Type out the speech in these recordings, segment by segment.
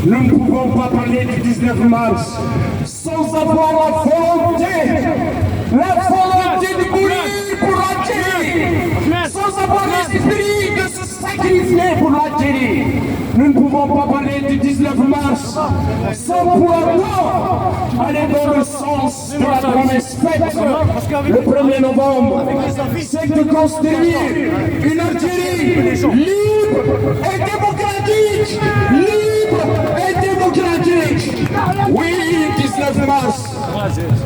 Nous ne pouvons pas parler du 19 mars sans avoir la volonté de mourir pour l'Algérie, sans avoir l'esprit de se sacrifier pour l'Algérie. Nous ne pouvons pas parler du 19 mars sans pour autant aller dans le sens de la promesse faite le 1er novembre, c'est de construire une Algérie libre et démocratique. Oui, 19 mars.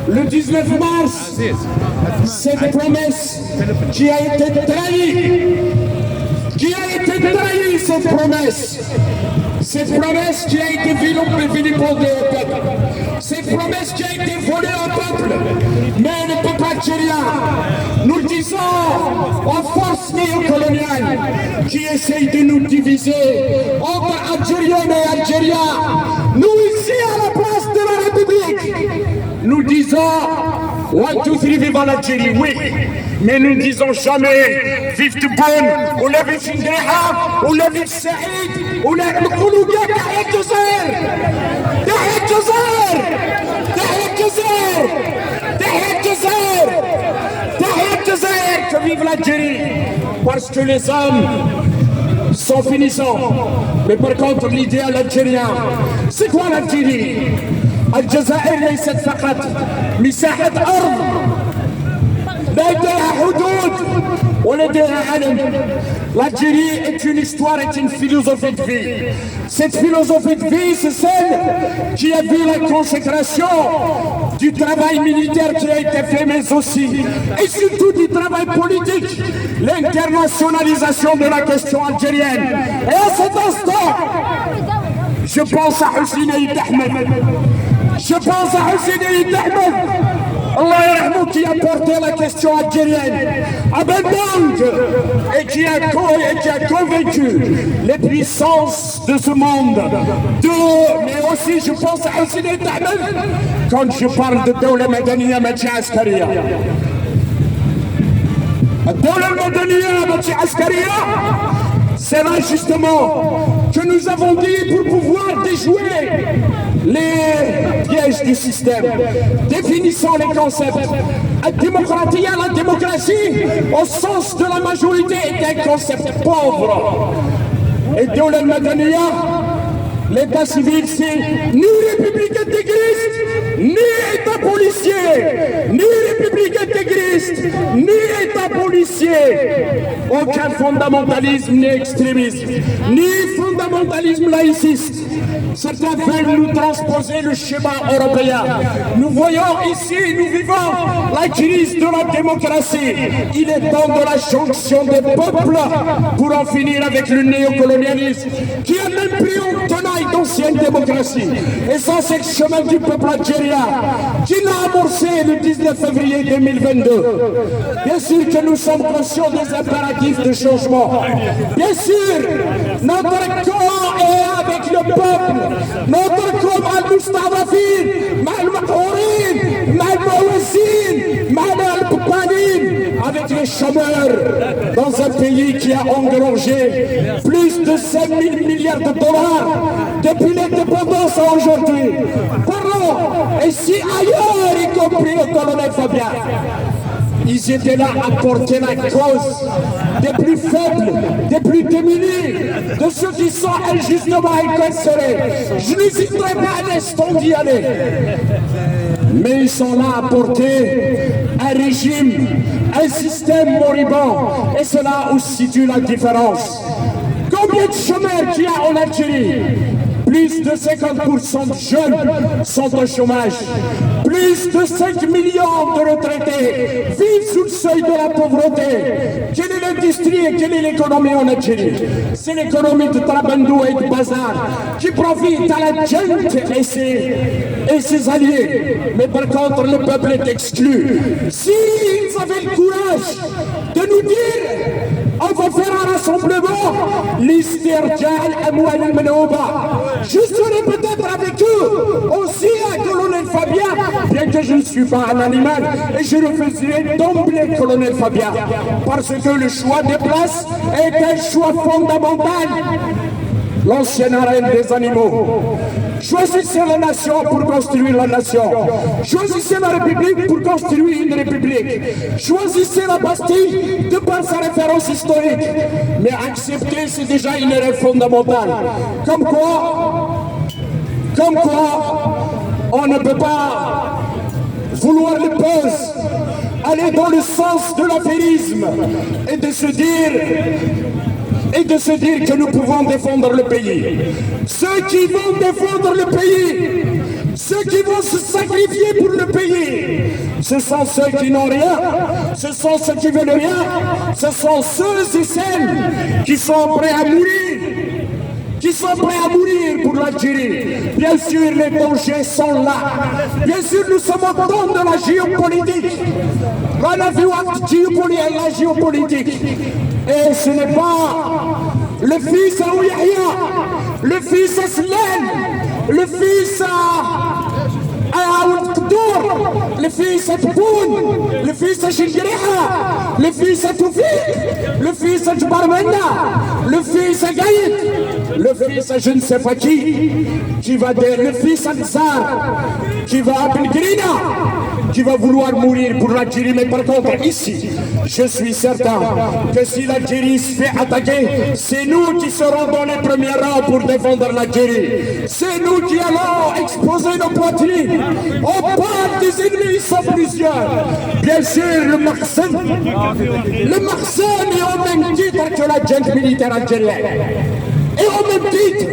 Le 19 mars, cette promesse qui a été trahie. Cette promesse qui a été vilipendée au peuple. Cette promesse qui a été volée au peuple. Mais le peuple algérien, nous le disons aux forces néocoloniales qui essayent de nous diviser entre Algériennes et Algériens, nous ici à la place de la République, nous disons 1, 2, 3, vive l'Algérie, oui, mais nous ne disons jamais vive Tebboune, ou la vive Ndreha, ou la vive Saïd, ou la Koulouga, Tahia Djezair, que vive l'Algérie, parce que les hommes sont finissants. Mais par contre, l'idéal algérien, c'est quoi l'Algérie? الجزائر ليست فقط مساحة أرض لديها حدود ولديها علم. L'Algérie est une histoire, est une philosophie de vie. Cette philosophie de vie, c'est celle qui a vu la consécration du travail militaire qui a été fait, mais aussi, et surtout du travail politique, l'internationalisation de la question algérienne. Et à cet instant, je pense à Hussein Aïd Ahmed. Je pense à Hussein Aïd Ahmed, Allah yarhamou, qui a porté la question algérienne à Bandung et qui a convaincu les puissances de ce monde. Mais aussi je pense à Hussein Aïd Ahmed quand je parle de Dawla Madaniya Machi Askaria. Dawla Madaniya Machi Askaria, c'est là justement que nous avons dit pour pouvoir déjouer les pièges du système. Définissons les concepts. La démocratie, au sens de la majorité, est un concept pauvre. Et Dawla Madaniya, l'état civil, c'est ni république intégriste, ni état policier, ni république intégriste, ni état policier. Aucun fondamentalisme ni extrémisme, ni fondamentalisme laïciste. Certains veulent nous transposer le schéma européen. Nous voyons ici, nous vivons la crise de la démocratie. Il est temps de la jonction des peuples pour en finir avec le néocolonialisme qui a même pris en tenaille d'ancienne démocratie. Et ça, c'est le chemin du peuple algérien qui l'a amorcé le 19 février 2022. Bien sûr que nous sommes conscients des impératifs de changement. Bien sûr, notre corps est avec le peuple. Notre corps al-Mustadafin, mal-Makhourin, mal-Mawazin, mal-Al-Poupanin, avec les chômeurs dans un pays qui a engrangé plus de 5 000 milliards de dollars depuis l'indépendance à aujourd'hui. Parlons, et si ailleurs, y compris le colonel Fabien, ils étaient là à porter la cause des plus faibles, des plus démunis, de ceux qui sont injustement incarcérés. Je n'hésiterai pas un instant d'y aller. Mais ils sont là à porter un régime, un système moribond. Et c'est là où se situe la différence. Combien de chômeurs qu'il y a en Algérie? Plus de 50% de jeunes sont au chômage. Plus de 5 millions de retraités vivent sous le seuil de la pauvreté. Quelle est l'industrie et quelle est l'économie en Algérie? C'est l'économie de Trabandou et de Bazar qui profite à la junte et ses alliés. Mais par contre, le peuple est exclu. S'ils avaient le courage de nous dire on va faire un rassemblement, l'Istirjal Amoual al-Manouba. Je serai peut-être avec eux, aussi un colonel Fabien, bien que je ne suis pas un animal, et je refuserai d'emblée colonel Fabien, parce que le choix des places est un choix fondamental. l'ancienne arène des animaux. Choisissez la nation pour construire la nation. Choisissez la République pour construire une République. Choisissez la Bastille de par sa référence historique. Mais accepter, c'est déjà une erreur fondamentale. Comme quoi, on ne peut pas vouloir le buzz, aller dans le sens de l'affairisme et de se dire que nous pouvons défendre le pays. Ceux qui vont défendre le pays, ceux qui vont se sacrifier pour le pays, ce sont ceux qui n'ont rien, ce sont ceux qui veulent rien, ce sont ceux et celles qui sont prêts à mourir, pour l'Algérie. Bien sûr, les dangers sont là. Bien sûr, nous sommes au temps de la géopolitique. On a vu la géopolitique. Et ce n'est pas le fils à Ouyahia, le fils à Slène, le fils à Oudkour, le fils à Tboun, le fils à Chilgiriha, le fils à Toufik, le fils à Dbarmena, le fils à Gaïd, le fils à je ne sais pas qui va dire, le fils à Nizar, qui va à Belgrina, qui va vouloir mourir pour l'Algérie. Mais par contre, ici, je suis certain que si l'Algérie se fait attaquer, c'est nous qui serons dans les premiers rangs pour défendre l'Algérie. C'est nous qui allons exposer nos poitrines. On parle des ennemis, ils sont plusieurs. Bien sûr, le Marsen est au même titre que la junte militaire algérienne. Et au même titre.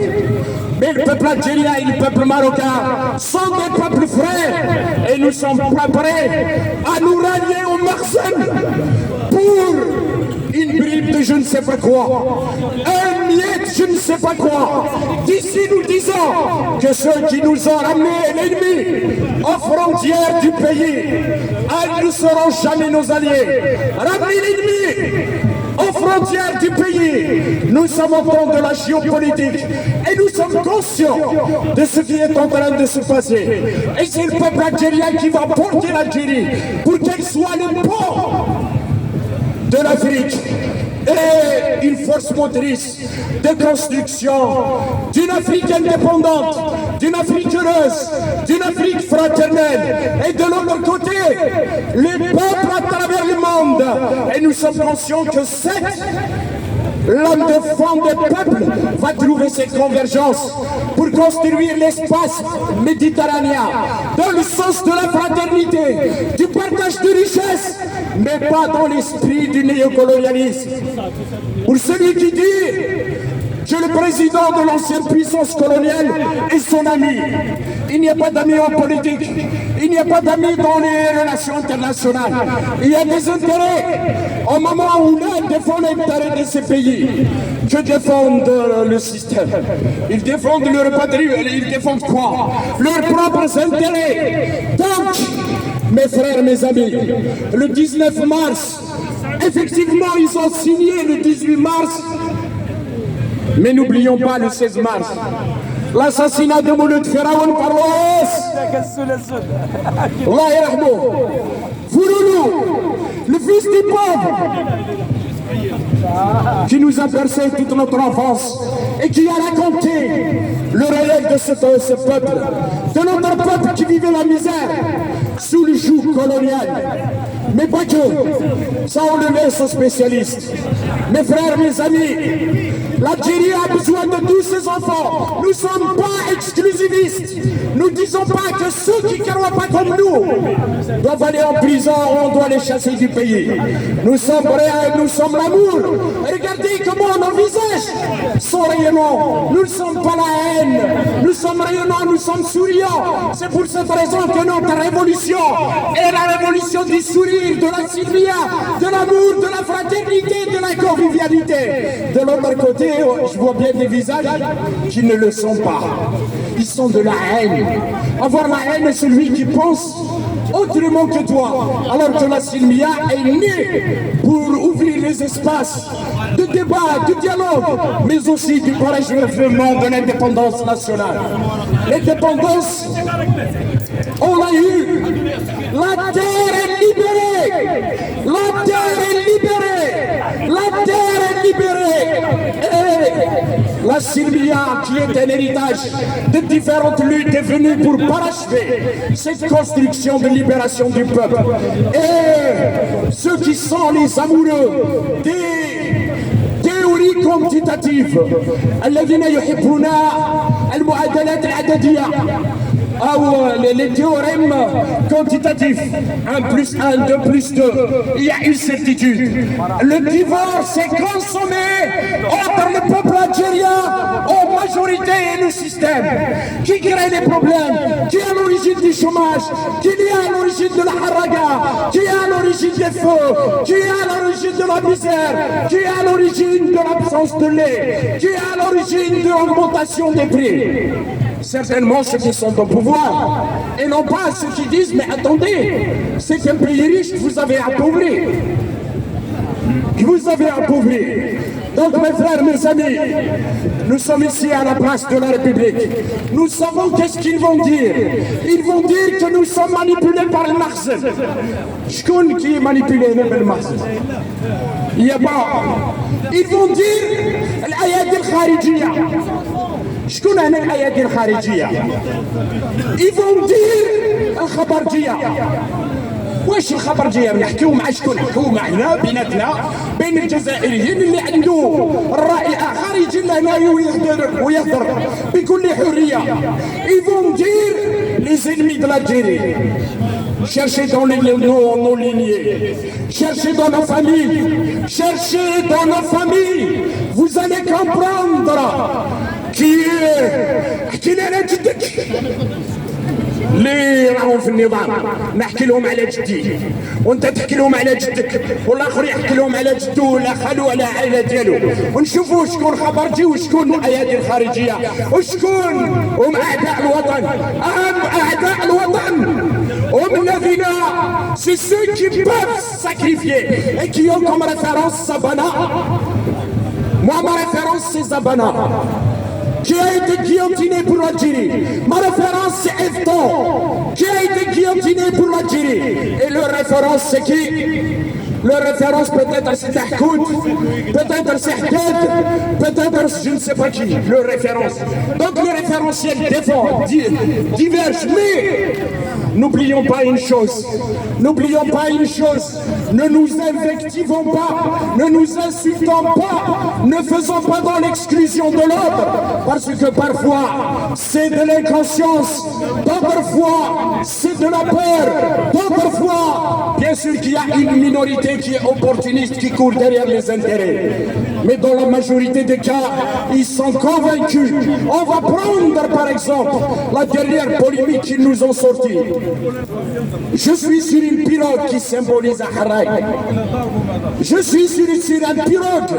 Mais le peuple algérien et le peuple marocain sont des peuples frères et nous sommes pas prêts à nous rallier au Marsen pour une bribe de je ne sais pas quoi, un miette je ne sais pas quoi. D'ici nous disons que ceux qui nous ont ramené l'ennemi aux frontières du pays, ils ne seront jamais nos alliés. Ramener l'ennemi aux frontières du pays. Nous sommes au temps de la géopolitique et nous sommes conscients de ce qui est en train de se passer. Et c'est le peuple algérien qui va porter l'Algérie pour qu'elle soit le pont de l'Afrique et une force motrice de construction d'une Afrique indépendante, d'une Afrique heureuse, d'une Afrique fraternelle. Et de l'autre côté, les peuples à travers le monde. Et nous sommes conscients que l'homme de fond des peuples va trouver cette convergence pour construire l'espace méditerranéen dans le sens de la fraternité, du partage de richesses, mais pas dans l'esprit du néocolonialisme. Pour celui qui dit que le président de l'ancienne puissance coloniale est son ami. Il n'y a pas d'amis en politique, il n'y a pas d'amis dans les relations internationales. Il y a des intérêts. Au moment où l'un défend l'intérêt de ces pays, que défendent le système. Ils défendent leur patrie, ils défendent quoi? Leurs propres intérêts. Donc, mes frères, mes amis, le 19 mars, effectivement, ils ont signé le 18 mars, mais n'oublions pas le 16 mars. L'assassinat de Mouloud Firaoun par l'OS. Allah yarhamou. Fouloulou, le fils du pauvre, qui nous a bercé toute notre enfance et qui a raconté le réel de ce peuple, de notre peuple qui vivait la misère sous le joug colonial. Mais pas que, ça on le laisse aux spécialistes. Mes frères, mes amis, l'Algérie a besoin de tous ses enfants. Nous ne sommes pas exclusivistes. Nous ne disons pas que ceux qui ne croient pas comme nous doivent aller en prison ou on doit les chasser du pays. Nous sommes vrais, nous sommes l'amour. Regardez comment nos visages sont rayonnants. Nous ne sommes pas la haine. Nous sommes rayonnants, nous sommes souriants. C'est pour cette raison que notre révolution est la révolution du sourire, de la sylvia, de l'amour, de la fraternité, de la convivialité. De l'autre côté, je vois bien des visages qui ne le sont pas. Ils sont de la haine. Avoir la haine est celui qui pense autrement que toi. Alors que la Silmia est née pour ouvrir les espaces de débat, de dialogue, mais aussi du parachèvement de l'indépendance nationale. L'indépendance, on l'a eu. La terre est est libérée. La terre est libérée. La terre est libérée. Et la Sylvia, qui est un héritage de différentes luttes, est venue pour parachever cette construction de libération du peuple. Et ceux qui sont les amoureux des théories quantitatives, الذين يحبون المعادلات العددية أو les théorèmes quantitatifs, 1 plus 1, 2 plus 2, il y a une certitude. Le divorce est consommé entre le peuple algérien en majorité et le système. Qui crée les problèmes? Qui est à l'origine du chômage? Qui est à l'origine de la haraga? Qui est à l'origine des feux? Qui est à l'origine de la misère? Qui est à l'origine de l'absence de lait? Qui est à l'origine de l'augmentation des prix? Certainement ceux qui sont au pouvoir, et non pas ceux qui disent mais attendez, c'est un pays riche que vous avez appauvri. Vous avez appauvri. Donc mes frères, mes amis, nous sommes ici à la place de la République. Nous savons qu'est-ce qu'ils vont dire. Ils vont dire que nous sommes manipulés par le marxisme. Shkoun qui est manipulé par le marxisme? Il n'y a pas. Ils vont dire l'ayad al-kharijiyya. شكون هنا الايادي الخارجيه؟ يفون دير الخبرجيه. واش الخبرجيه؟ نحكيو مع شكون؟ نحكيو معنا بيناتنا بين الجزائريين اللي عنده الراي اخر يجي لهنا ويهضر بكل حريه. يفون دير les ennemis de l'Algérie. Cherchez dans nos lignées, cherchez dans nos familles, cherchez dans nos familles. Vous allez comprendre qui est جدك اللي راهم في النظام. نحكي لهم على جدي وانت تحكي لهم على جدك والاخر يحكي لهم على جدو ولا خالو ولا عائله ديالو، ونشوفوا شكون خبرجي وشكون الايادي الخارجيه وشكون هم اعداء الوطن. اهم اعداء الوطن هم الذين c'est ceux qui peuvent sacrifier et qui ont comme référence Sabana. Moi ma référence c'est Sabana qui a été guillotiné pour l'Algérie. Ma référence c'est Efton qui a été guillotiné pour l'Algérie. Et leur référence c'est qui? Leur référence peut-être c'est Tahkoud, peut-être c'est Haddad, peut-être je ne sais pas qui. Leur référence. Donc le référentiel diverge. Mais n'oublions pas une chose. N'oublions pas une chose. Ne nous invectivons pas, ne nous insultons pas, ne faisons pas dans l'exclusion de l'autre, parce que parfois c'est de l'inconscience, d'autres fois c'est de la peur, d'autres fois bien sûr qu'il y a une minorité qui est opportuniste, qui court derrière les intérêts. Mais dans la majorité des cas, ils sont convaincus. On va prendre par exemple la dernière polémique qu'ils nous ont sortie. Je suis sur une pirogue qui symbolise Harag. Je suis sur un pirogue.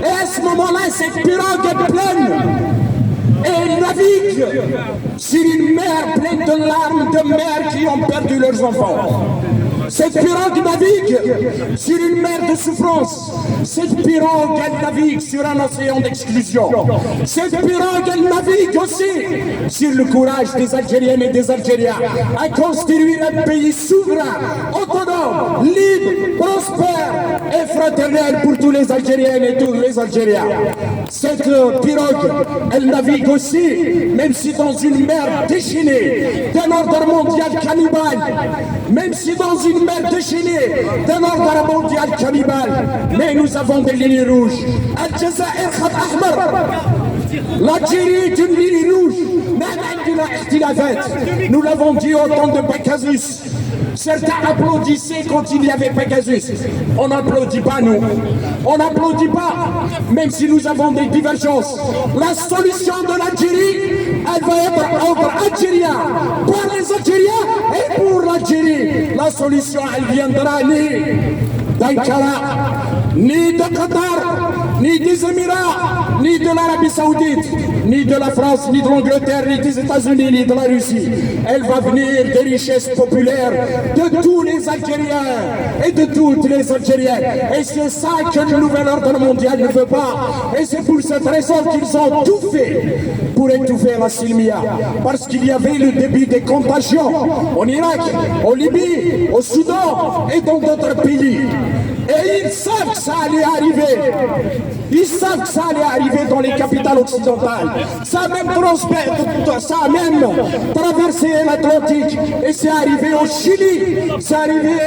Et à ce moment-là, cette pirogue est pleine. Et il navigue sur une mer pleine de larmes de mères qui ont perdu leurs enfants. Cette pirogue navigue sur une mer de souffrance. Cette pirogue, elle navigue sur un océan d'exclusion. Cette pirogue, elle navigue aussi sur le courage des Algériennes et des Algériens à construire un pays souverain, autonome, libre, prospère et fraternel pour tous les Algériennes et tous les Algériens. Cette pirogue, elle navigue aussi, même si dans une mer déchaînée d'un ordre mondial cannibale, même si dans une mer déchaînée d'un ordre mondial cannibale, mais nous avons des lignes rouges. Al-Jazair Khat Ahmar. L'Algérie est une ligne rouge. Nous l'avons dit au temps de Pegasus. Certains applaudissaient quand il y avait Pegasus. On n'applaudit pas, nous. On n'applaudit pas, même si nous avons des divergences. La solution de l'Algérie, elle va être entre Algériens, pour les Algériens et pour l'Algérie. La solution, elle viendra ni d'Ankara, ni de Qatar, ni des Émirats. ni de l'Arabie Saoudite, ni de la France, ni de l'Angleterre, ni des États-Unis, ni de la Russie. Elle va venir des richesses populaires de tous les Algériens et de toutes les Algériennes. Et c'est ça que le nouvel ordre mondial ne veut pas. Et c'est pour cette raison qu'ils ont tout fait pour étouffer la Silmia. Parce qu'il y avait le début des contagions en Irak, en Libye, au Soudan et dans d'autres pays. Et ils savent que ça allait arriver. Ils savent que ça allait arriver dans les capitales occidentales. Ça a même traversé l'Atlantique. Et c'est arrivé au Chili. C'est arrivé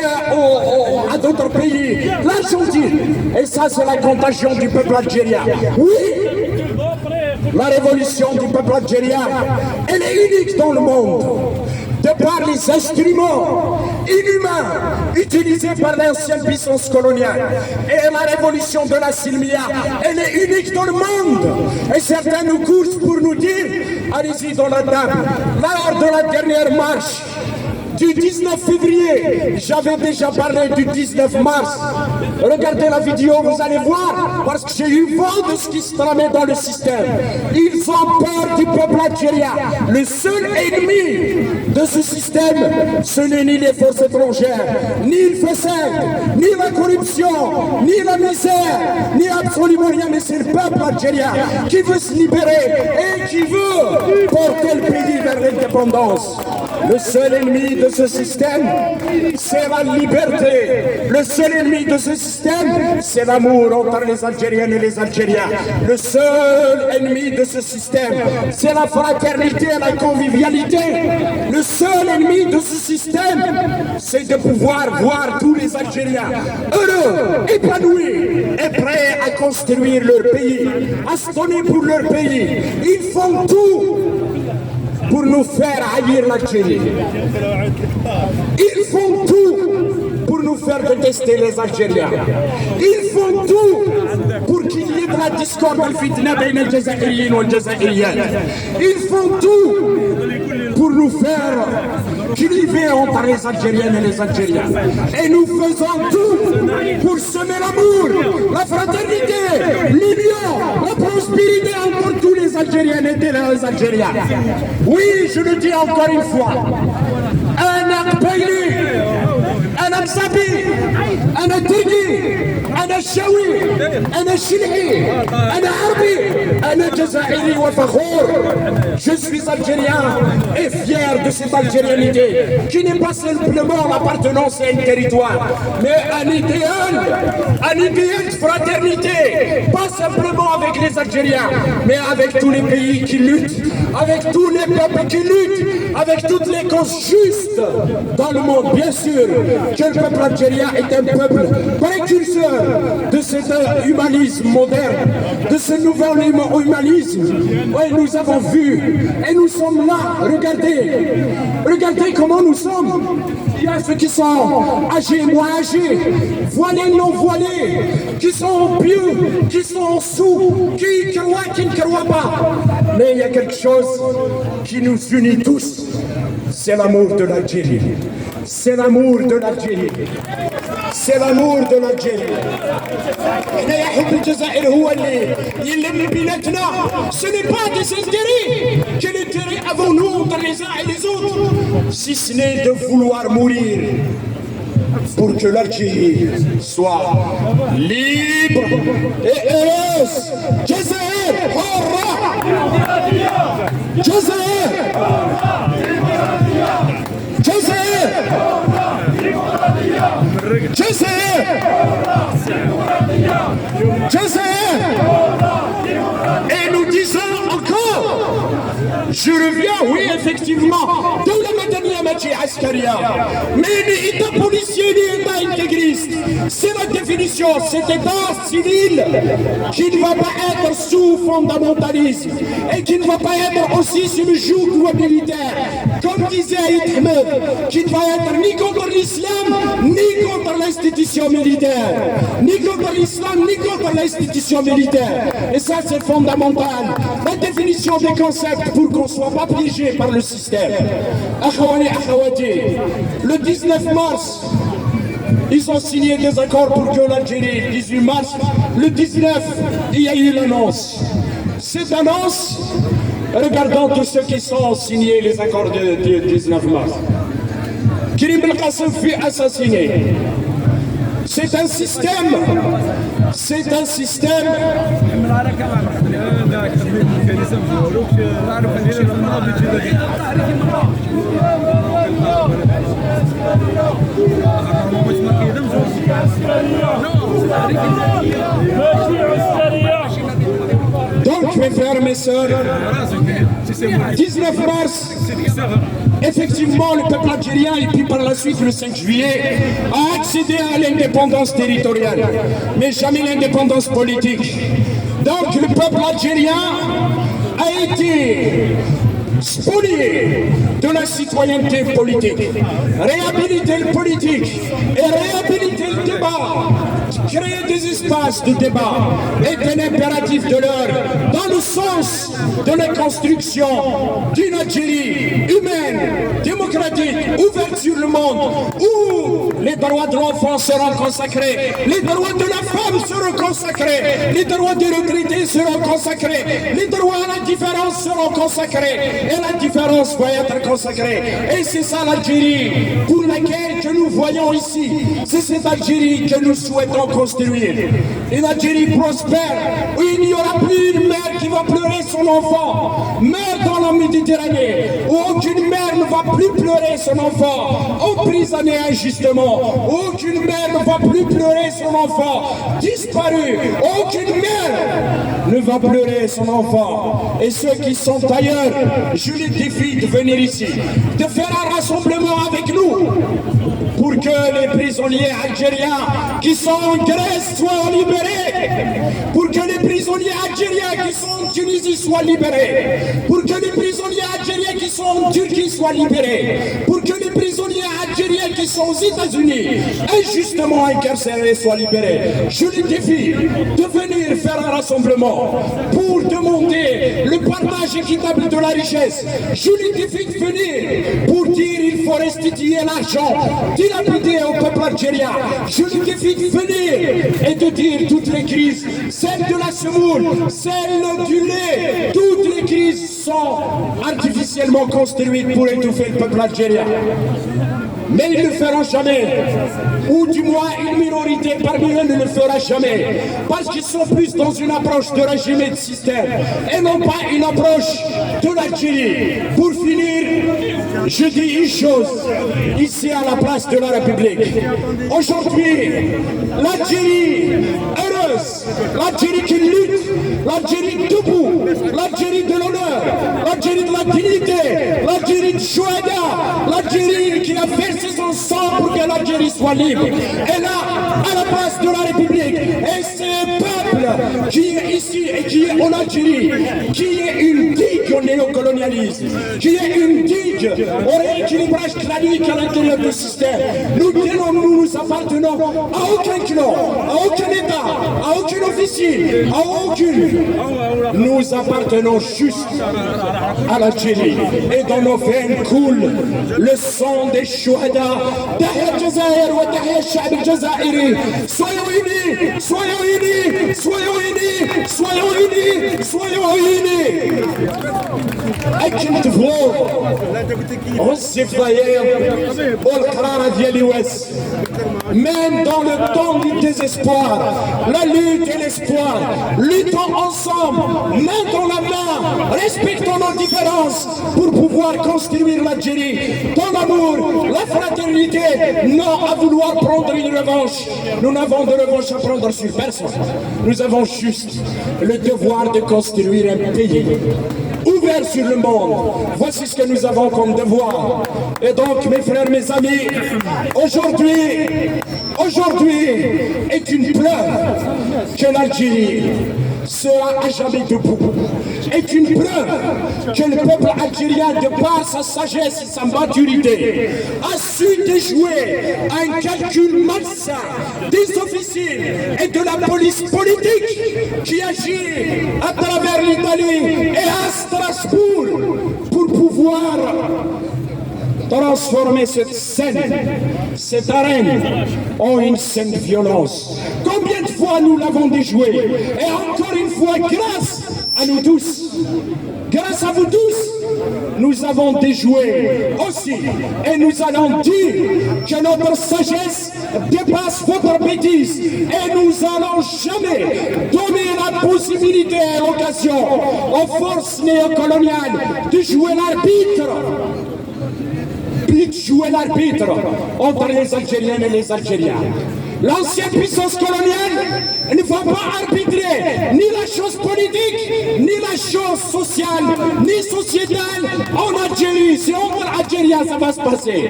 à d'autres pays. L'Argentine. Et ça, c'est la contagion du peuple algérien. Oui, la révolution du peuple algérien, elle est unique dans le monde. De par les instruments inhumains utilisés par l'ancienne puissance coloniale. Et la révolution de la Silmia, elle est unique dans le monde. Et certains nous courent pour nous dire, allez-y dans la table. Lors de la dernière marche du 19 février, j'avais déjà parlé du 19 mars. Regardez la vidéo, vous allez voir, parce que j'ai eu vent de ce qui se tramait dans le système. Ils ont peur du peuple algérien. Le seul ennemi de ce système, ce n'est ni les forces étrangères, ni le FSL, ni la corruption, ni la misère, ni absolument rien, mais c'est le peuple algérien qui veut se libérer et qui veut porter le pays vers l'indépendance. Le seul ennemi de ce système, c'est la liberté. Le seul ennemi de ce système, c'est l'amour entre les Algériennes et les Algériens. Le seul ennemi de ce système, c'est la fraternité et la convivialité. Le seul ennemi de ce système, c'est de pouvoir voir tous les Algériens heureux, épanouis et prêts à construire leur pays, à se donner pour leur pays. Ils font tout pour nous faire haïr l'Algérie. Ils font tout pour nous faire détester les Algériens. Ils font tout pour qu'il y ait de la discorde et le fitna بين الجزائريين والجزائريات. Ils font tout pour nous faire cliver entre les Algériennes et les Algériens. Et nous faisons tout pour semer l'amour, la fraternité, l'union, la prospérité entre tous les Algériennes et les Algériens. Oui, je le dis encore une fois. Un Akbaili, un Amsabi, un Tirgi, un Shawi, un Shilhi, un Arbi, un Jazairi wa Fakhour. Je suis algérien et fier de cette algérianité qui n'est pas simplement l'appartenance à un territoire, mais un idéal de fraternité, pas simplement avec les Algériens, mais avec tous les pays qui luttent, avec tous les peuples qui luttent, avec toutes les causes justes dans le monde. Bien sûr que le peuple algérien est un peuple précurseur de cet humanisme moderne, de ce nouvel humanisme. Oui, nous avons vu et nous sommes là. Regardez comment nous sommes. Il y a ceux qui sont âgés, moins âgés, voilés, non voilés, qui sont pieux, qui sont sous, qui croient, qui ne croient pas. Mais il y a quelque chose qui nous unit tous. C'est l'amour de l'Algérie. C'est l'amour de l'Algérie. C'est l'amour de l'Algérie. Ce n'est pas des intérêts. Quel intérêt avons-nous entre les uns et les autres, si ce n'est de vouloir mourir pour que l'Algérie soit libre et heureuse. Jazair, Hurra! Jazair! Jazair! Jazair! Jazair! Et nous disons encore, je reviens, oui, effectivement, دولة مدنية ماشي عسكرية. Mais ni État policier ni État intégriste. C'est la définition, cet État civil qui ne va pas être sous fondamentalisme et qui ne va pas être aussi sous le joug militaire. Comme disait Aïd Ahmed, qui ne va être ni contre l'islam, ni contre l'institution militaire. Ni contre l'islam, ni contre l'institution militaire. Et ça, c'est fondamental. La définition des concepts pour qu'on ne soit pas piégé par le système. Akhawani, akhawati, le 19 mars, ils ont signé des accords pour que l'Algérie, le 18 mars, le 19, il y a eu l'annonce. cette annonce, regardons tous ceux qui sont signés les accords du 19 mars. Karim Belkacem fut assassiné. C'est un système. Donc, mes frères, mes sœurs, 19 mars, effectivement, le peuple algérien, et puis par la suite, le 5 juillet, a accédé à l'indépendance territoriale, mais jamais l'indépendance politique. Donc, le peuple algérien a été spolié de la citoyenneté politique, réhabiliter le politique et réhabiliter le débat, créer des espaces de débat est un impératif de l'heure dans le sens de la construction d'une Algérie humaine, démocratique, ouverte sur le monde, où les droits de l'enfant seront consacrés, les droits de la femme seront consacrés, les droits des retraités seront consacrés, les droits à la différence seront consacrés, et la différence va être consacrée. Et c'est ça l'Algérie pour laquelle que nous voyons ici. C'est cette Algérie que nous souhaitons construire. Une Algérie prospère, où il n'y aura plus une mère qui va pleurer son enfant. Mère dans la Méditerranée, où aucune mère ne va plus pleurer son enfant, emprisonnée injustement. Aucune mère ne va plus pleurer son enfant, disparu. Aucune mère ne va pleurer son enfant. Et ceux qui sont ailleurs, je les défie de venir ici, de faire un rassemblement avec nous pour que les prisonniers algériens qui sont en Grèce soient libérés, pour que les prisonniers algériens qui sont en Tunisie soient libérés, pour que les prisonniers algériens qui sont en Turquie soient libérés, pour que les prisonniers algériens qui sont aux États-Unis injustement incarcérés soient libérés. Je les défie de venir faire un rassemblement pour demander le partage équitable de la richesse. Je les défie de venir pour dire il faut restituer l'argent dilapidé au peuple algérien. Je les défie de venir et de dire toutes les crises, celle de la semoule, celle du lait, toutes les crises sont artificiellement construites pour étouffer le peuple algérien. Mais ils ne le feront jamais, ou du moins une minorité parmi eux ne le fera jamais, parce qu'ils sont plus dans une approche de régime et de système, et non pas une approche de l'Algérie. Pour finir, je dis une chose, ici à la place de la République. Aujourd'hui, l'Algérie heureuse, l'Algérie qui lutte, l'Algérie debout, l'Algérie de l'honneur, l'Algérie de la dignité, l'Algérie de Chouada, l'Algérie qui a versé son sang pour que l'Algérie soit libre. Et là, à la place de la République, et ce peuple qui est ici et qui est en Algérie, qui est une digue au néocolonialisme, qui est une digue au rééquilibrage clanique à l'intérieur du système. Nous appartenons à aucun clan, à aucun État, à aucune officine, à aucune. Nous appartenons juste à l'Algérie. Et dans nos veines coule le sang des chouhada. Tahia Jazair wa tahia Sha'b al-Jazairi. Soyons unis, soyons unis, soyons unis, soyons unis, soyons unis. أكيد تفهم والزفاير والقرارة ديالي واس. Même dans le temps du désespoir, la lutte et l'espoir, luttons ensemble, main dans la main, respectons nos différences pour pouvoir construire l'Algérie dans l'amour, la fraternité, non à vouloir prendre une revanche. Nous n'avons de revanche à prendre sur personne. Nous avons juste le devoir de construire un pays ouvert sur le monde. Voici ce que nous avons comme devoir. Et donc, mes frères, mes amis, aujourd'hui est une preuve que l'Algérie sera à jamais debout. Est une preuve que le peuple algérien, de par sa sagesse et sa maturité, a su déjouer un calcul malsain des officiers et de la police politique qui agit à travers l'Italie et à Strasbourg pour pouvoir transformer cette scène, cette arène, en une scène de violence. Combien de fois nous l'avons déjoué? Et encore une fois, grâce à nous tous. Grâce à vous tous, nous avons déjoué aussi. Et nous allons dire que notre sagesse dépasse votre bêtise. Et nous n'allons jamais donner la possibilité et l'occasion aux forces néocoloniales de jouer l'arbitre. De jouer l'arbitre entre les Algériens et les Algériens. L'ancienne puissance coloniale ne va pas arbitrer ni la chose politique, ni la chose sociale, ni sociétale en Algérie. C'est entre Algériens ça va se passer.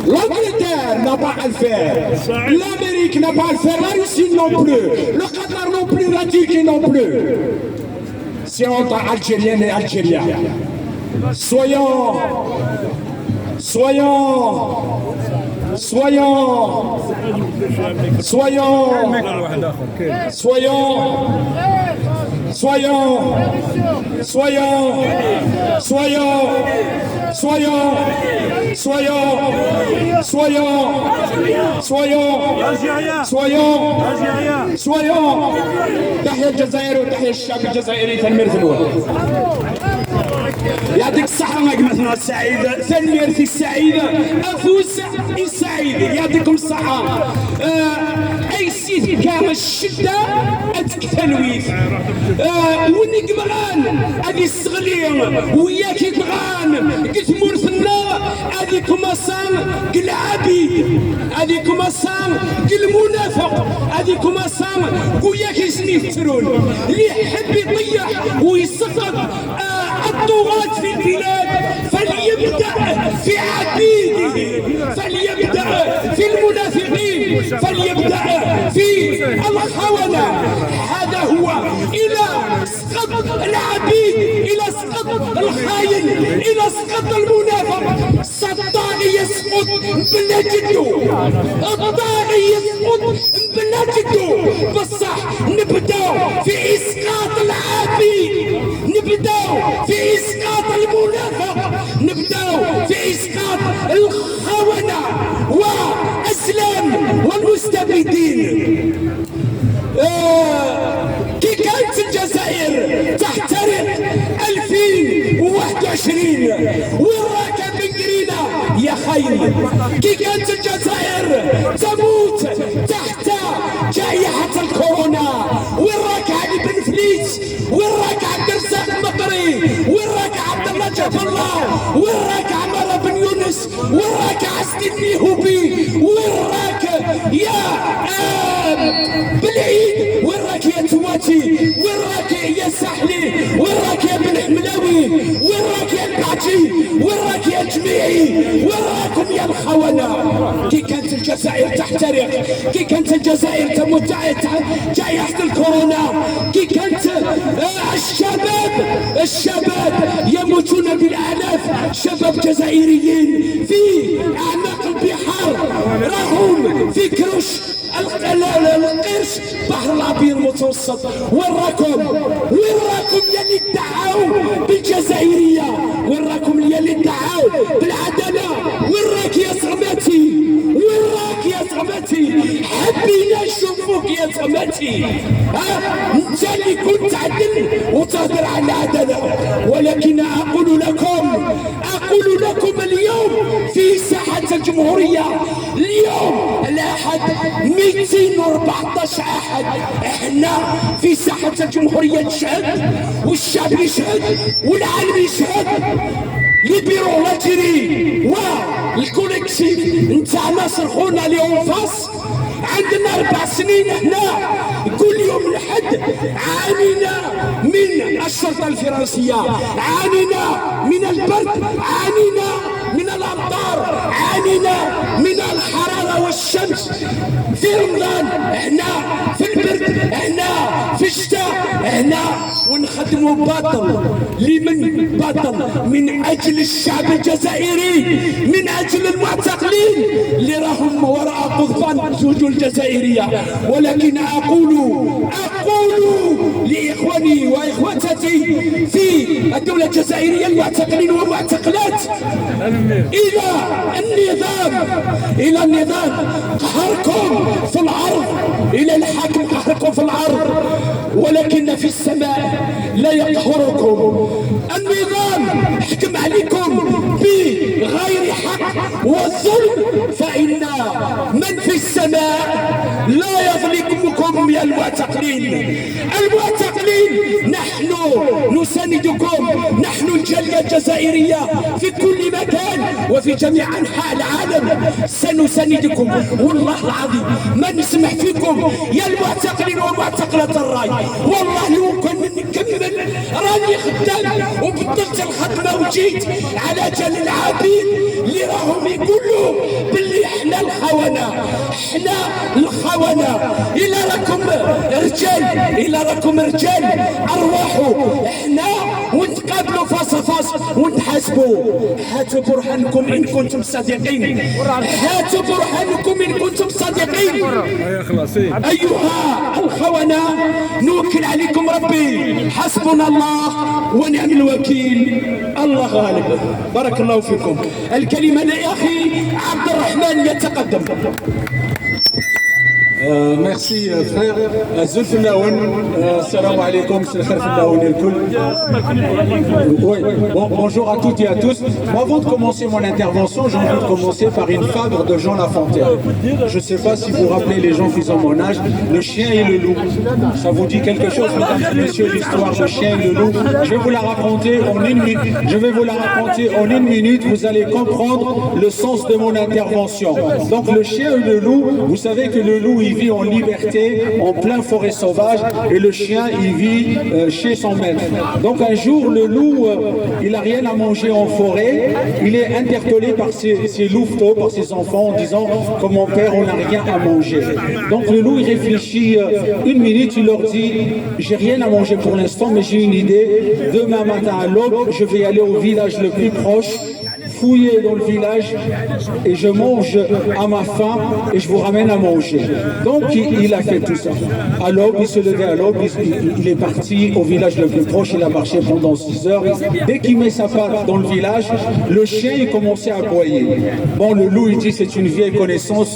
L'Angleterre n'a pas à le faire, l'Amérique n'a pas à le faire, la Russie non plus, le Qatar non plus, la Turquie non plus. C'est entre Algériens et Algériens. Soyons تحيا الجزائر وتحيا الشعب الجزائري تنمير في الوطن. يعطيك الصحة مجمعنا السعيدة، تنميرتي السعيدة، أفوز السعيد، يعطيكم الصحة. أي سيد كان الشدة أدك تلويث، وني قبغان هذه الصغلية وياك يبغان قلت مورثنا هذه كماسان قل عبيد، هذه كماسان قل منافق، هذه كماسان وياك يسنيفترون اللي يحب يطيح ويسقط الطغاة في البلاد فليبدأ في عبيده، فليبدأ في المنافقين، فليبدأ في الخونة. هذا هو إلى سقط العبيد، إلى سقط الخاين، إلى سقط المنافق. الطاغي يسقط بلا جدو، الطاغي يسقط بلا جدو. بصح نبداو في إسقاط العبيد، نبداو في إسقاط المنافق، نبداو في إسقاط الخونة والأسلام والمستبدين. كي كانت الجزائر تحترق 2021 وين راك بنقرينا يا خاين؟ كي كانت الجزائر تموت تحت جائحة الكورونا وين راك علي بن فليس؟ وين راك عبد الرزاق المطري؟ وين راك عبد الله جاب الله؟ وين راك عمار بن يونس؟ وين راك عزتي النيهوبي؟ وين راك يا بالعيد؟ وين راك يا تواتي؟ وين راك يا ساحلي؟ وين راك يا بن حملاوي؟ وين راك يا البعجي؟ وين راك يا جميعي؟ وين راكم يا الخونة؟ كي كانت الجزائر تحترق، كي كانت الجزائر تموت تحت جائحة الكورونا، كي كانت الشباب يموتون بالالاف، شباب جزائريين في اعماق البحار راهم في كروش القرش بحر الابيض المتوسط. وين راكم؟ وين راكم يا اللي ادعاو بالجزائريه؟ وين راكم يا اللي ادعاو بالعداله؟ وين راك يا صغماتي؟ وين راك يا صغماتي؟ حبينا نشوفوك يا صغماتي. انت اللي كنت تعدل وتهدر على العداله، ولكن اقول لكم اليوم في ساحه الجمهوريه، اليوم الاحد 214 احد احنا في ساحه الجمهوريه نشهد والشعب يشهد والعالم يشهد. ليبيرو لاجيري والكوليكتيف نتاع ناصر خونا اللي اون فاس عندنا 4 سنين هنا كل يوم الحد عانينا من الشرطة الفرنسية، عانينا من البرد، عانينا من الأمطار، عانينا من الحرارة والشمس. في رمضان هنا، في البرد هنا، في الشتاء هنا، ونخدموا باطل. لمن باطل؟ من أجل الشعب الجزائري، من أجل المعتقلين اللي راهم وراء قضبان السجون الجزائرية. ولكن أقول لإخواني وإخواتاتي في الدولة الجزائرية المعتقلين والمعتقلات إلى النظام قهركم في العرض، إلى الحاكم قهركم في العرض، ولكن في السماء لا يقهركم. النظام حكم عليكم بغير حق والظلم، فإن من في السماء لا يظلمكم يا المعتقلين. نحن نساندكم، نحن الجالية الجزائرية في كل مكان وفي جميع أنحاء العالم سنساندكم، والله العظيم ما نسمح فيكم يا المعتقلين ومعتقلات الراي. والله لو كان نكمل راني خدام وبدلت الخدمة وجيت على جال العبيد اللي راهم يقولوا باللي احنا الخونة. إلا راكم رجال أرواحوا احنا ونتقابلوا فاس فاس ونتحاسبوا. هاتوا برهانكم إن كنتم صادقين، أيها الخونة. نوكل عليكم ربي، حسبنا الله ونعم الوكيل، الله غالب. بارك الله فيكم. الكلمة لأخي عبد الرحمن يتقدم. Merci frère Zulf Naoun. Salam alaikum, c'est le frère Naoun et le cool. Bonjour à toutes et à tous. Avant de commencer mon intervention, j'ai envie de commencer par une fable de Jean Lafontaine. Je ne sais pas si vous vous rappelez, les gens qui ont mon âge, le chien et le loup. Ça vous dit quelque chose, mesdames et messieurs, l'histoire du chien et le loup? Je vais vous la raconter en une minute. Vous allez comprendre le sens de mon intervention. Donc le chien et le loup, vous savez que le loup il vit en liberté, en plein forêt sauvage, et le chien il vit chez son maître. Donc un jour le loup il n'a rien à manger en forêt, il est interpellé par ses louveteaux, par ses enfants en disant que mon père on n'a rien à manger. Donc le loup il réfléchit une minute, il leur dit j'ai rien à manger pour l'instant mais j'ai une idée, demain matin à l'aube je vais aller au village le plus proche, fouiller dans le village et je mange à ma faim et je vous ramène à manger. Donc il a fait tout ça. À l'aube, il se levait à l'aube, il est parti au village le plus proche, il a marché pendant 6 heures. Dès qu'il met sa patte dans le village, le chien il commençait à aboyer. Bon, le loup il dit c'est une vieille connaissance,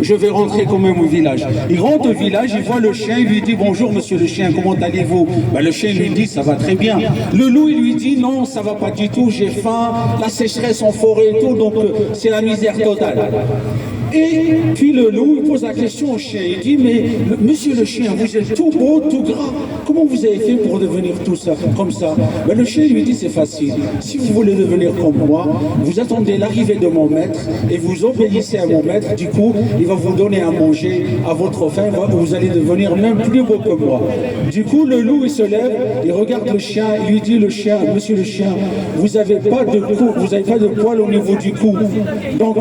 je vais rentrer quand même au village. Il rentre au village, il voit le chien, il lui dit bonjour monsieur le chien, comment allez-vous? Le chien lui dit ça va très bien. Le loup il lui dit non ça va pas du tout, j'ai faim, la sécheresse en forêt et tout, donc c'est la misère totale. Et puis le loup il pose la question au chien, il dit mais monsieur le chien, vous êtes tout beau, tout gras, comment vous avez fait pour devenir tout ça, comme ça? Le chien lui dit c'est facile, si vous voulez devenir comme moi, vous attendez l'arrivée de mon maître et vous obéissez à mon maître, du coup il va vous donner à manger à votre faim, vous allez devenir même plus beau que moi. Du coup le loup il se lève, il regarde le chien, il lui dit le chien, monsieur le chien, vous n'avez pas de cou, vous n'avez pas de poil au niveau du cou. Donc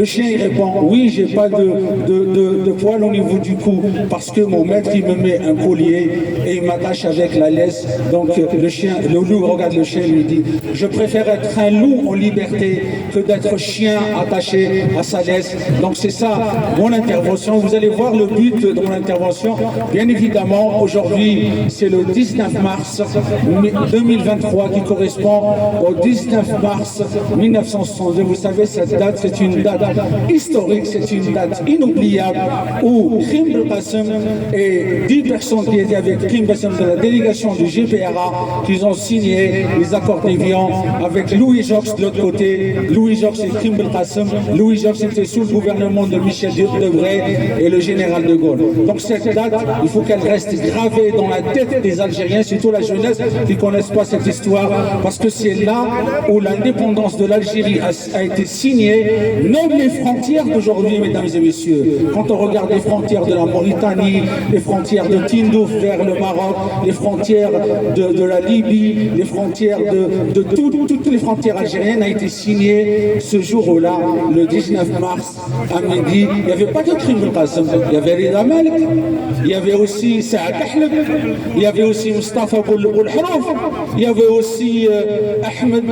le chien il répond oui, j'ai pas de poil au niveau du cou parce que mon maître il me met un collier et il m'attache avec la laisse. Donc le loup regarde le chien et lui dit je préfère être un loup en liberté que d'être chien attaché à sa laisse. Donc c'est ça mon intervention. Vous allez voir le but de mon intervention. Bien évidemment aujourd'hui c'est le 19 mars 2023 qui correspond au 19 mars 1962. Vous savez cette date c'est une date historique. C'est une date inoubliable où Krim Belkacem et 10 personnes qui étaient avec Krim Belkacem de la délégation du GPRA, qui ont signé les accords d'Évian avec Louis Jox de l'autre côté. Louis Jox et Krim Belkacem. Louis Jox était sous le gouvernement de Michel Debré et le général de Gaulle. Donc cette date, il faut qu'elle reste gravée dans la tête des Algériens, surtout la jeunesse qui ne connaissent pas cette histoire, parce que c'est là où l'indépendance de l'Algérie a été signée, même les frontières d'aujourd'hui, mesdames et messieurs. Quand on regarde les frontières de la Mauritanie, les frontières de Tindouf vers le Maroc, les frontières de la Libye, les frontières de toutes les frontières algériennes a été signées ce jour-là, le 19 mars à midi. Il n'y avait pas que Krim Belkacem, il y avait Rida Malek, il y avait aussi Saad Ahleb, il y avait aussi Mustafa Boulharouf, il y avait aussi Ahmed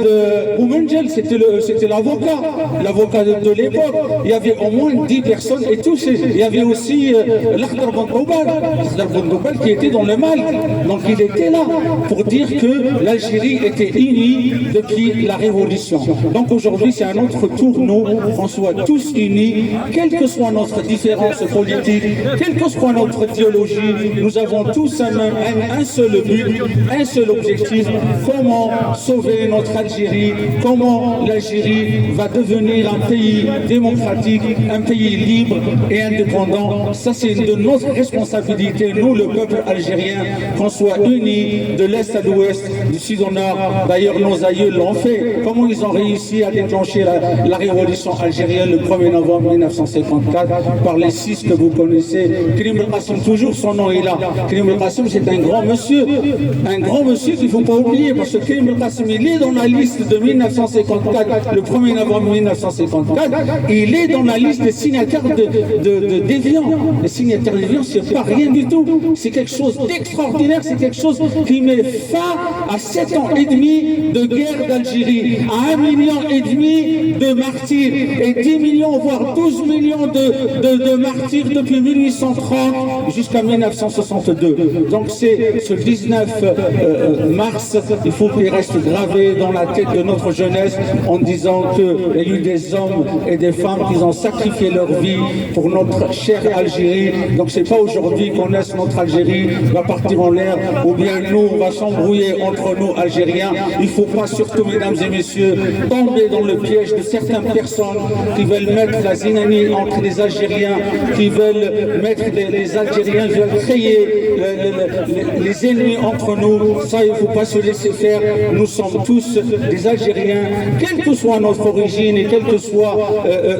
Boumenjel, c'était l'avocat de l'époque. Il y avait était au moins 10 personnes et tous, il y avait aussi l'Akhdar Bondoubal qui était dans le mal. Donc il était là pour dire que l'Algérie était unie depuis la Révolution. Donc aujourd'hui, c'est à notre tour, nous, qu'on soit tous unis, quelle que soit notre différence politique, quelle que soit notre idéologie, nous avons tous un seul but, un seul objectif, comment sauver notre Algérie, comment l'Algérie va devenir un pays démocratique, un pays libre et indépendant. Ça, c'est de notre responsabilité, nous, le peuple algérien, qu'on soit unis de l'Est à l'Ouest, du Sud au Nord. D'ailleurs, nos aïeux l'ont fait. Comment ils ont réussi à déclencher la révolution algérienne le 1er novembre 1954 par les 6 que vous connaissez. Karim El Qassim, toujours son nom est là. Karim El Qassim, c'est un grand monsieur qu'il ne faut pas oublier, parce que Karim El Qassim, il est dans la liste de 1954, le 1er novembre 1954, il est dans la liste des signataires d'Évian. Les signataires d'Évian, c'est pas rien du tout. C'est quelque chose d'extraordinaire, c'est quelque chose qui met fin à 7 ans et demi de guerre d'Algérie, à 1,5 million de martyrs et 10 millions, voire 12 millions de martyrs depuis 1830 jusqu'à 1962. Donc c'est ce 19 mars, il faut qu'il reste gravé dans la tête de notre jeunesse en disant qu'il y a eu des hommes et des femmes qui ont sacrifié leur vie pour notre chère Algérie. Donc c'est pas aujourd'hui qu'on laisse notre Algérie va partir en l'air, ou bien nous on va s'embrouiller entre nous Algériens. Il ne faut pas, surtout mesdames et messieurs, tomber dans le piège de certaines personnes qui veulent mettre la zinanie entre les Algériens, qui veulent mettre les Algériens, qui veulent créer les ennemis entre nous. Ça, il ne faut pas se laisser faire. Nous sommes tous des Algériens, quelle que soit notre origine et quelle que soit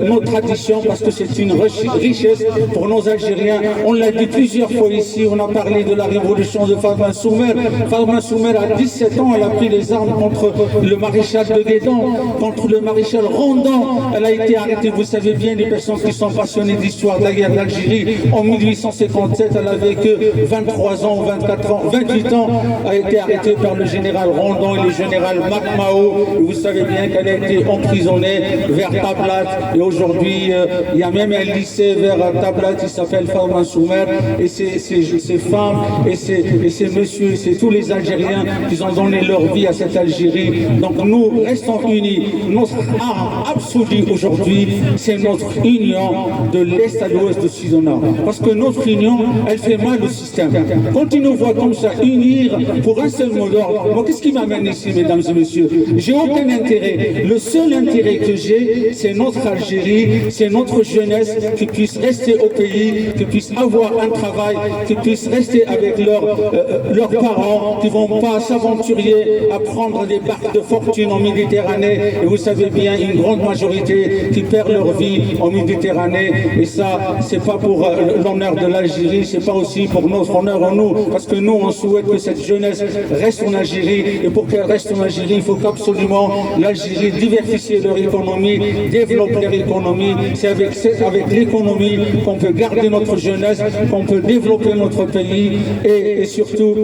nos traditions, parce que c'est une richesse pour nos Algériens. On l'a dit plusieurs fois ici, on a parlé de la révolution de Fadma Soumer. Fadma Soumer, à 17 ans, elle a pris les armes contre le maréchal de Guédan, contre le maréchal Rondan. Elle a été arrêtée, vous savez bien, les personnes qui sont passionnées d'histoire de la guerre d'Algérie. En 1857, elle avait que 23 ans, 24 ans, 28 ans, a été arrêtée par le général Rondan et le général Macmao. Vous savez bien qu'elle a été emprisonnée vers Tablat. Et aujourd'hui, il y a même un lycée vers Tablat qui s'appelle Fadma Soumer. Et ces femmes et ces messieurs, c'est tous les Algériens qui ont donné leur vie à cette Algérie. Donc nous restons unis. Notre arme absolue aujourd'hui, c'est notre union de l'Est à l'Ouest, de Sud au Nord. Parce que notre union, elle fait mal au système. Quand ils nous voient comme ça, unir pour un seul mot d'ordre, moi qu'est-ce qui m'amène ici, mesdames et messieurs? J'ai aucun intérêt. Le seul intérêt que j'ai, c'est notre Algérie, c'est notre jeunesse qui puisse rester au pays, qui puisse avoir un travail, qui puisse rester avec leurs parents, qui ne vont pas s'aventurer à prendre des barques de fortune en Méditerranée. Et vous savez bien, une grande majorité qui perd leur vie en Méditerranée. Et ça, c'est pas pour l'honneur de l'Algérie, c'est pas aussi pour notre honneur en nous, parce que nous, on souhaite que cette jeunesse reste en Algérie. Et pour qu'elle reste en Algérie, il faut qu'absolument l'Algérie diversifie leur économie, développe leur économie. C'est avec l'économie qu'on peut garder notre jeunesse, qu'on peut développer notre pays et surtout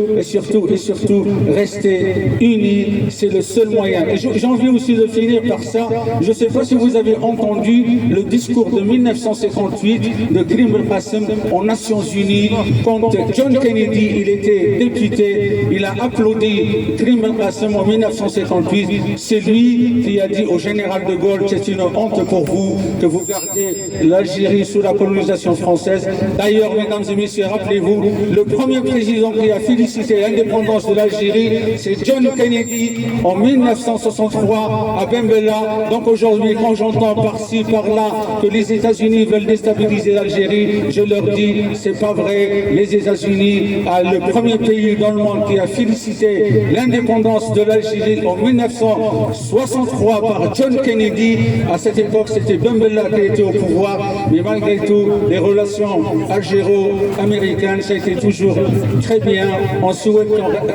rester unis. C'est le seul moyen. Et j'ai envie aussi de finir par ça. Je ne sais pas si vous avez entendu le discours de 1958 de Karim El Qassim aux Nations Unies quand John Kennedy, il était député, il a applaudi Karim El Qassim en 1958. C'est lui qui a dit au général de Gaulle, c'est une honte pour vous que vous gardez l'Algérie sous la colonisation française. D'ailleurs, mesdames et messieurs, rappelez-vous, le premier président qui a félicité l'indépendance de l'Algérie, c'est John Kennedy en 1963 à Bembella. Donc aujourd'hui, quand j'entends par-ci, par-là que les États-Unis veulent déstabiliser l'Algérie, je leur dis, c'est pas vrai. Les États-Unis, le premier pays dans le monde qui a félicité l'indépendance de l'Algérie en 1963 par John Kennedy. À cette époque, c'était Bembella qui était au pouvoir, mais malgré tout, les relations algéro-américaines, ça a été toujours très bien. On souhaite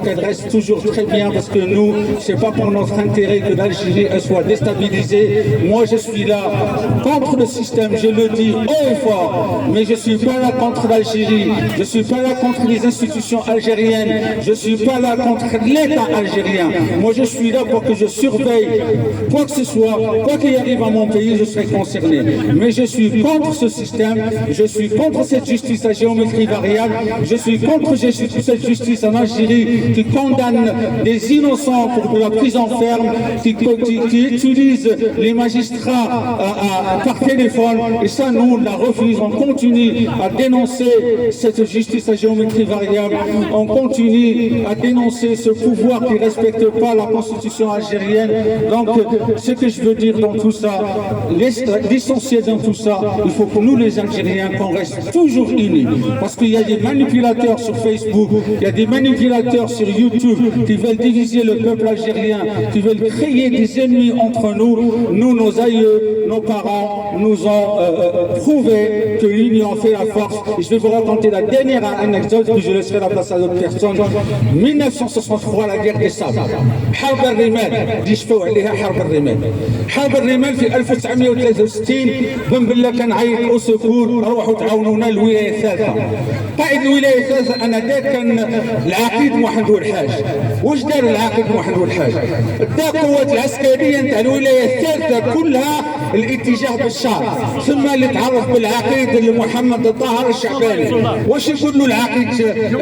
qu'elle reste toujours très bien, parce que nous, c'est pas pour notre intérêt que l'Algérie soit déstabilisée. Moi, je suis là contre le système, je le dis haut et fort, mais je suis pas là contre l'Algérie, je suis pas là contre les institutions algériennes, je suis pas là contre l'État algérien. Moi, je suis là pour que je surveille quoi que ce soit, quoi qu'il arrive à mon pays, je serai concerné. sanctionner. Mais je suis contre ce système, je suis contre cette justice à géométrie variable, je suis contre cette justice en Algérie qui condamne des innocents pour de la prison ferme, qui utilise les magistrats par téléphone. Et ça, nous, on la refuse. On continue à dénoncer cette justice à géométrie variable. On continue à dénoncer ce pouvoir qui ne respecte pas la constitution algérienne. Donc, ce que je veux dire dans tout ça, l'essentiel dans tout ça, il faut que nous, les Algériens, qu'on reste toujours unis. Parce qu'il y a des manipulateurs sur Facebook, il y a des manipulateurs sur YouTube qui veulent diviser le peuple algérien, qui veulent créer des ennemis entre nous. Nous, nos aïeux, nos parents nous ont prouvé que l'union fait la force. Et je vais vous raconter la dernière anecdote, puis je laisserai la place à d'autres personnes. 1963, la guerre des sables. حرب الرمال اللي شفوا عليها حرب الرمال. حرب الرمال في 1963 بن بلا كان عيط او سكور روحوا تعاونونا الولايه الثالثه. قائد الولايه الثالثه انذاك كان العقيد محمد الحاج. واش دار العقيد محمد الحاج؟ دا القوات العسكريه نتاع الولايه الثالثه كلها الاتجاه بالشام، ثم اللي تعرف بالعقيد محمد الطاهر الشعباني. واش يقول له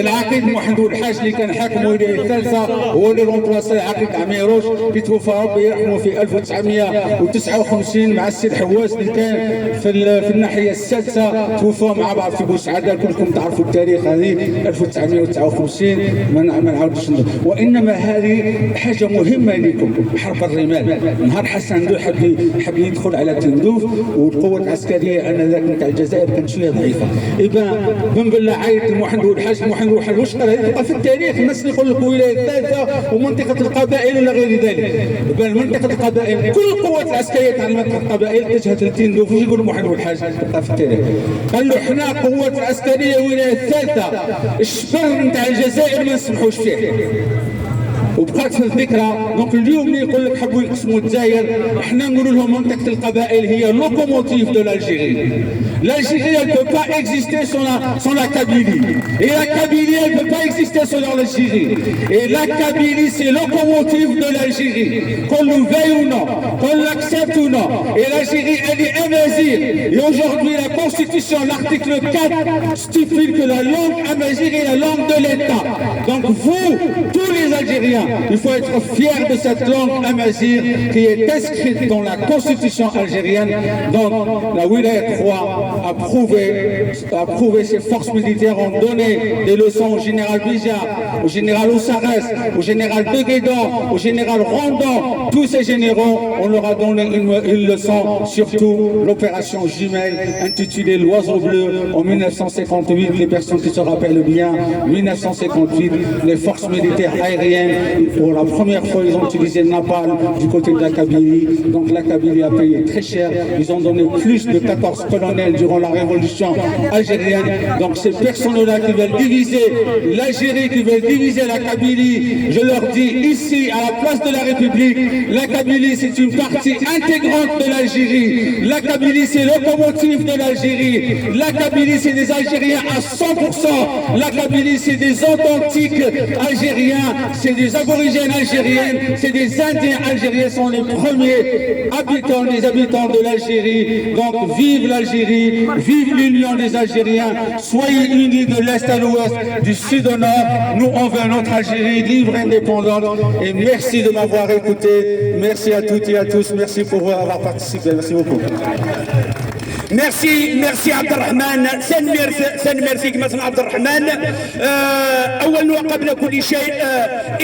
العقيد محمد الحاج اللي كان حاكم الولايه الثالثه هو اللي رومبلاسي العقيد عميروش اللي توفى ربي يرحمه في 1959 مع السيد حواس اللي كان في الناحيه السادسه، توفوا مع بعض في بوسعاده. كلكم تعرفوا التاريخ هذه 1959 ما نعاودش. وانما هذه حاجه مهمه لكم. حرب الرمال نهار حسن ندو حب يدخل على تندوف والقوه العسكريه انذاك نتاع الجزائر كانت شويه ضعيفه. إبا بن بلا عيط محمد الحاج واش قال تبقى في التاريخ الناس اللي يقول لك الولايه الثالثه ومنطقه القبائل ولا غير ذلك. إبا منطقه القبائل كل القوات العسكريه تاع منطقه القبائل تجهت لتندوف. واش يقول محمد الحاج تبقى في التاريخ؟ قال له حنا القوات العسكريه الولايه الثالثه الشبر نتاع الجزائر ما نسمحوش فيه. وبقات في الذكرى. دونك اليوم اللي يقول لك حبوا يقسموا الجزائر، احنا نقولوا لهم منطقه القبائل هي لوكوموتيف دو l'Algérie. L'Algérie, elle ne peut pas exister sans la Kabylie. Et la Kabylie, elle ne peut pas exister sans l'Algérie. Et la Kabylie, c'est locomotive de l'Algérie. Qu'on le veuille ou non, qu'on l'accepte ou non. Et l'Algérie, elle est amazigh. Et aujourd'hui, la Constitution, l'article 4, stipule que la langue amazigh est la langue de l'État. Donc vous, tous les Algériens, il faut être fiers de cette langue amazigh qui est inscrite dans la Constitution algérienne. Donc la Wilaya 3 a prouvé ses forces militaires ont donné des leçons au général Bijard, au général Ossarès, au général De Guédan, au général Rondon. Tous ces généraux, on leur a donné une leçon, surtout l'opération Jumelle intitulée l'Oiseau Bleu en 1958. Les personnes qui se rappellent bien, 1958, les forces militaires aériennes, pour la première fois, ils ont utilisé le napalm du côté de la Kabylie. Donc la Kabylie a payé très cher. Ils ont donné plus de 14 colonels durant la révolution algérienne. Donc ces personnes-là qui veulent diviser l'Algérie, qui veulent diviser la Kabylie, je leur dis ici, à la place de la République, la Kabylie c'est une partie intégrante de l'Algérie. La Kabylie c'est locomotive de l'Algérie. La Kabylie c'est des Algériens à 100%. La Kabylie c'est des authentiques Algériens, c'est des aborigènes algériennes, c'est des Indiens algériens, sont les premiers habitants, les habitants de l'Algérie. Donc vive l'Algérie, vive l'union des Algériens, soyez unis de l'Est à l'Ouest, du Sud au Nord. Nous on veut notre Algérie libre, indépendante. Et merci de m'avoir écouté. Merci à toutes et à tous. Merci pour avoir participé. Merci beaucoup. ميرسي عبد الرحمن. سن ميرسي كما عبد الرحمن. أول وقبل كل شيء